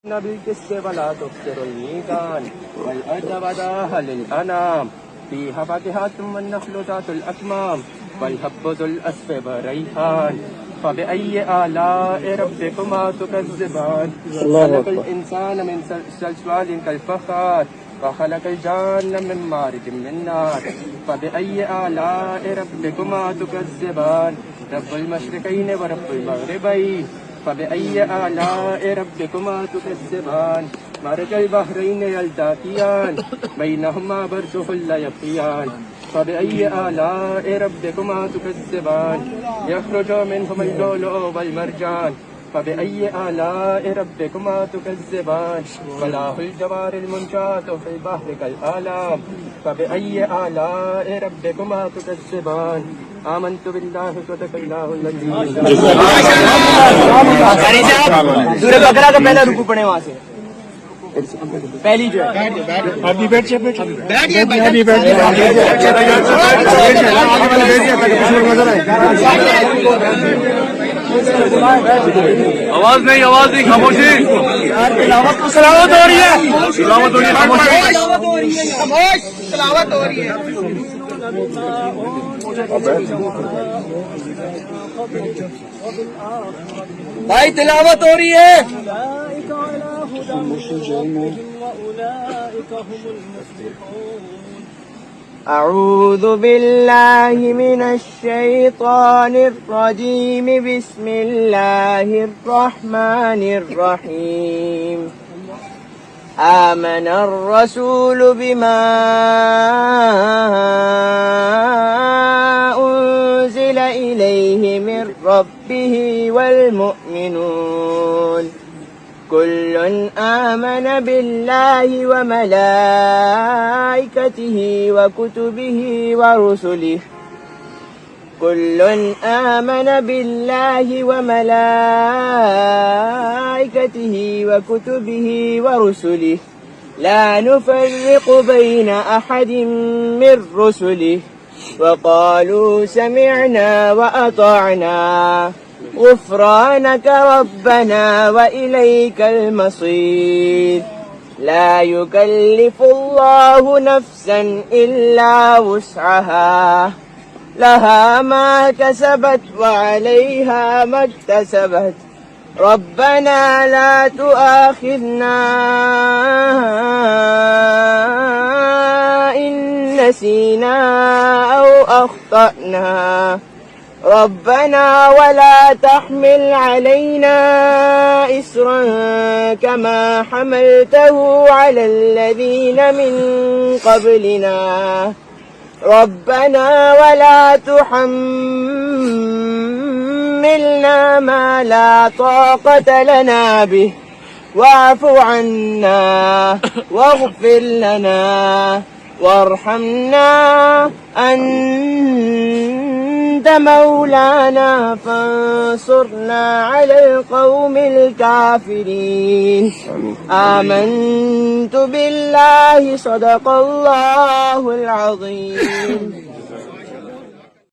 بالقسط ولا تخسروا الميزان والأرض وضعها للأنام فيها فاكهة والنخل ذات الأكمام والحب ذو الأصف والريحان فبأي آلاء ربكما تكذبان خلق الإنسان من صلصال كالفخار وخلق الجان من مارج من نار فبأي آلاء ربكما تكذبان رب المشرقين ورب المغربين فبأي آلاء ربكما تكذبان مرج البحرين يلتقيان بينهما برزخ لا يبغيان فبأي آلاء ربكما تكذبان يخرج منهما اللؤلؤ والمرجان فبأي آلاء ربكما تكذبان فلاح الجوار المنشآت في البحر كالأعلام فبأي آلاء ربكما تكذبان آمنت بالله صدق الله العظيم. سورہ بقرہ کا پہلا رکوع پڑھیں وہاں سے پہلی جو ہے ابھی بیٹھیے آواز نہیں خاموشی تلاوت ہو رہی ہے تلاوت ہو رہی ہے بھائی تلاوت ہو رہی ہے أعوذ بالله من الشيطان الرجيم بسم الله الرحمن الرحيم آمن الرسول بما أنزل إليه من ربه والمؤمنون كل آمن بالله وملائكته وكتبه ورسله كل آمن بالله وملائكته وكتبه ورسله لا نفرق بين أحد من رسله وقالوا سمعنا وأطعنا غفرانك ربنا وإليك المصير لا يكلف الله نفسا إلا وسعها لها ما كسبت وعليها ما اكتسبت ربنا لا تؤاخذنا إن نسينا أو أخطأنا ربنا ولا تحمل علينا إصرا كما حملته على الذين من قبلنا ربنا ولا تحملنا ما لا طاقة لنا به واعف عنا واغفر لنا وارحمنا أنت مولانا فانصرنا على القوم الكافرين آمنت بالله صدق الله العظيم.